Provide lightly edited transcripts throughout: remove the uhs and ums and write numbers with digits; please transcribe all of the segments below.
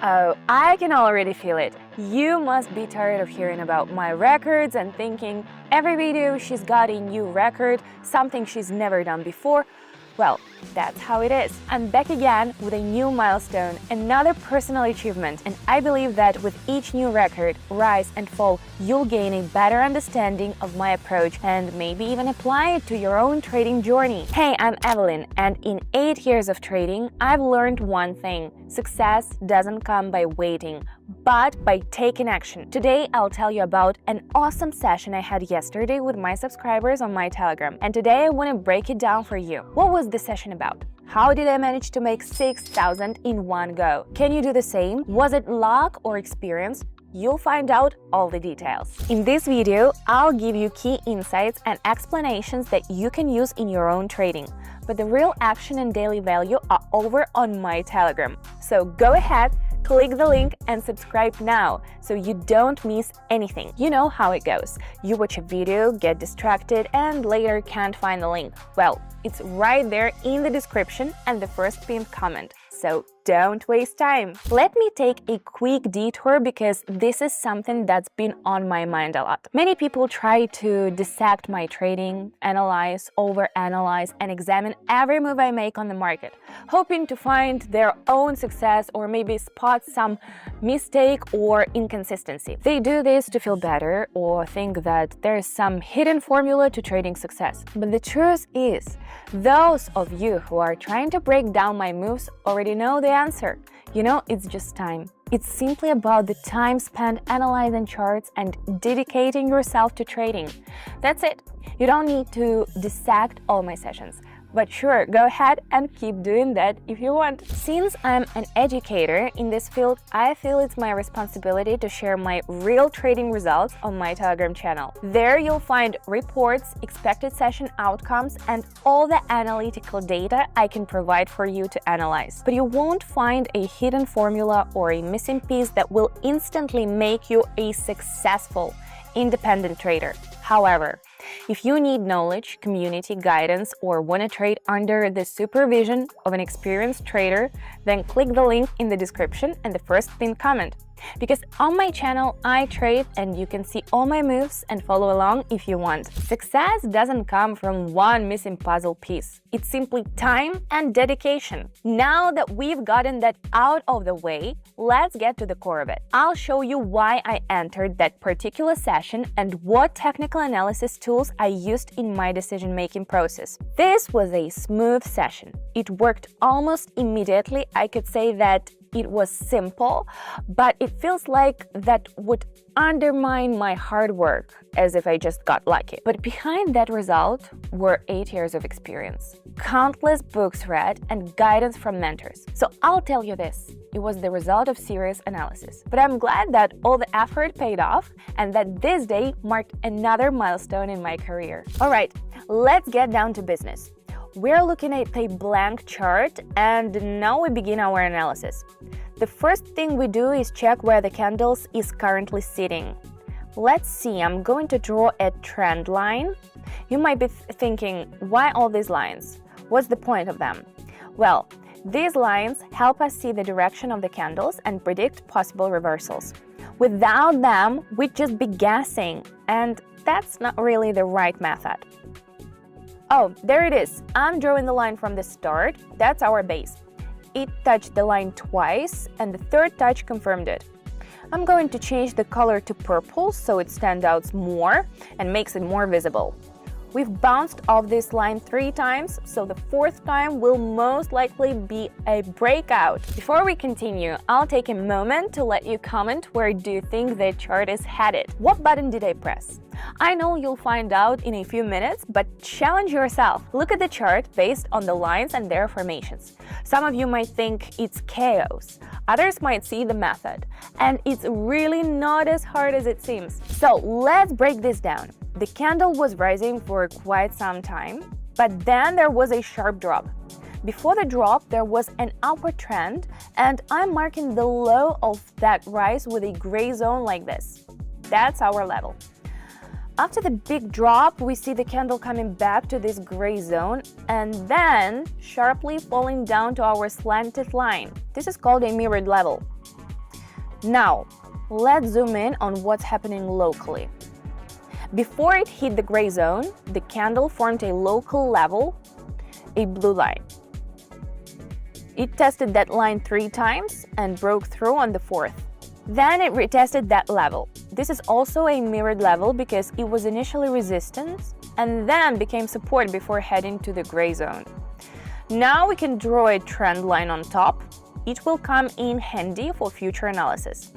Oh, I can already feel it. You must be tired of hearing about my records and thinking every video she's got a new record, something she's never done before. Well, that's how it is. I'm back again with a new milestone, another personal achievement, and I believe that with each new record, rise and fall, you'll gain a better understanding of my approach and maybe even apply it to your own trading journey. Hey, I'm Evelyn, and in 8 years of trading, I've learned one thing: success doesn't come by waiting, but by taking action. Today, I'll tell you about an awesome session I had yesterday with my subscribers on my Telegram, and today I want to break it down for you. What was the session about? How did I manage to make 6,000 in one go? Can you do the same? Was it luck or experience? You'll find out all the details. In this video, I'll give you key insights and explanations that you can use in your own trading. But the real action and daily value are over on my Telegram. So go ahead, click the link and subscribe now so you don't miss anything. You know how it goes. You watch a video, get distracted, and later can't find the link. Well, it's right there in the description and the first pinned comment. So don't waste time. Let me take a quick detour because this is something that's been on my mind a lot. Many people try to dissect my trading, analyze, overanalyze, and examine every move I make on the market, hoping to find their own success or maybe spot some mistake or inconsistency. They do this to feel better or think that there is some hidden formula to trading success. But the truth is, those of you who are trying to break down my moves already know the answer. You know, it's just time. It's simply about the time spent analyzing charts and dedicating yourself to trading. That's it. You don't need to dissect all my sessions. But sure, go ahead and keep doing that if you want. Since I'm an educator in this field, I feel it's my responsibility to share my real trading results on my Telegram channel. There you'll find reports, expected session outcomes, and all the analytical data I can provide for you to analyze. But you won't find a hidden formula or a missing piece that will instantly make you a successful independent trader. However, if you need knowledge, community guidance, or want to trade under the supervision of an experienced trader, then click the link in the description and the first pinned comment. Because on my channel, I trade and you can see all my moves and follow along if you want. Success doesn't come from one missing puzzle piece. It's simply time and dedication. Now that we've gotten that out of the way, let's get to the core of it. I'll show you why I entered that particular session and what technical analysis tools I used in my decision-making process. This was a smooth session. It worked almost immediately. I could say that it was simple, but it feels like that would undermine my hard work, as if I just got lucky. But behind that result were 8 years of experience, countless books read, and guidance from mentors. So I'll tell you this, it was the result of serious analysis. But I'm glad that all the effort paid off and that this day marked another milestone in my career. All right, let's get down to business. We're looking at a blank chart and now we begin our analysis. The first thing we do is check where the candles is currently sitting. Let's see, I'm going to draw a trend line. You might be thinking, why all these lines? What's the point of them? Well, these lines help us see the direction of the candles and predict possible reversals. Without them, we'd just be guessing, and that's not really the right method. Oh, there it is. I'm drawing the line from the start. That's our base. It touched the line twice, and the third touch confirmed it. I'm going to change the color to purple so it stands out more and makes it more visible. We've bounced off this line 3 times, so the 4th time will most likely be a breakout. Before we continue, I'll take a moment to let you comment where do you think the chart is headed. What button did I press? I know you'll find out in a few minutes, but challenge yourself. Look at the chart based on the lines and their formations. Some of you might think it's chaos. Others might see the method. And it's really not as hard as it seems. So let's break this down. The candle was rising for quite some time, but then there was a sharp drop. Before the drop, there was an upward trend, and I'm marking the low of that rise with a gray zone like this. That's our level. After the big drop, we see the candle coming back to this gray zone and then sharply falling down to our slanted line. This is called a mirrored level. Now, let's zoom in on what's happening locally. Before it hit the gray zone, the candle formed a local level, a blue line. It tested that line 3 times and broke through on the 4th. Then it retested that level. This is also a mirrored level because it was initially resistance and then became support before heading to the gray zone. Now we can draw a trend line on top. It will come in handy for future analysis.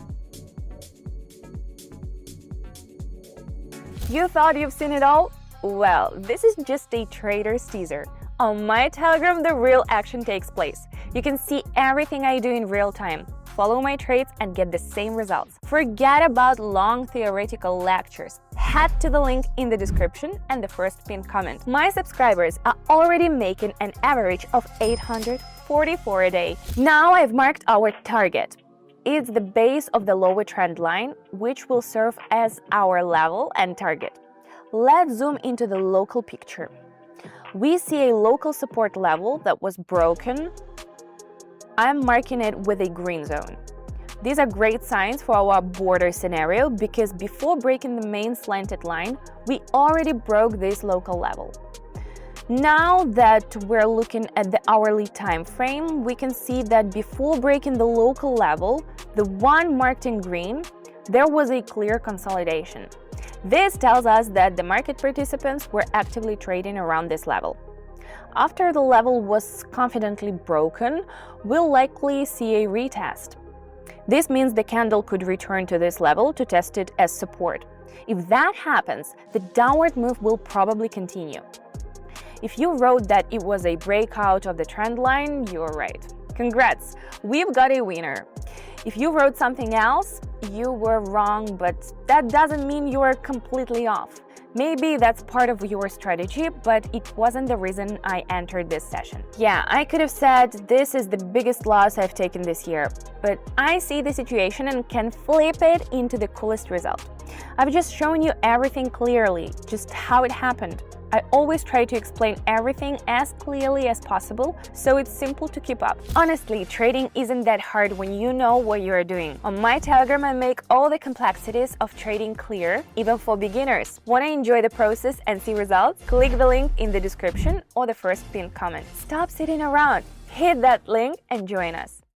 You thought you've seen it all? Well, this is just a trader's teaser. On my Telegram, the real action takes place. You can see everything I do in real time, follow my trades and get the same results. Forget about long theoretical lectures. Head to the link in the description and the first pinned comment. My subscribers are already making an average of 844 a day. Now I've marked our target. It's the base of the lower trend line, which will serve as our level and target. Let's zoom into the local picture. We see a local support level that was broken. I'm marking it with a green zone. These are great signs for our border scenario because before breaking the main slanted line, we already broke this local level. Now that we're looking at the hourly time frame, we can see that before breaking the local level, the one marked in green, there was a clear consolidation. This tells us that the market participants were actively trading around this level. After the level was confidently broken, we'll likely see a retest. This means the candle could return to this level to test it as support. If that happens, the downward move will probably continue. If you wrote that it was a breakout of the trend line, you're right. Congrats, we've got a winner. If you wrote something else, you were wrong, but that doesn't mean you're completely off. Maybe that's part of your strategy, but it wasn't the reason I entered this session. Yeah, I could have said this is the biggest loss I've taken this year, but I see the situation and can flip it into the coolest result. I've just shown you everything clearly, just how it happened. I always try to explain everything as clearly as possible, so it's simple to keep up. Honestly, trading isn't that hard when you know what you're doing. On my Telegram, I make all the complexities of trading clear, even for beginners. Want to enjoy the process and see results? Click the link in the description or the first pinned comment. Stop sitting around, hit that link and join us.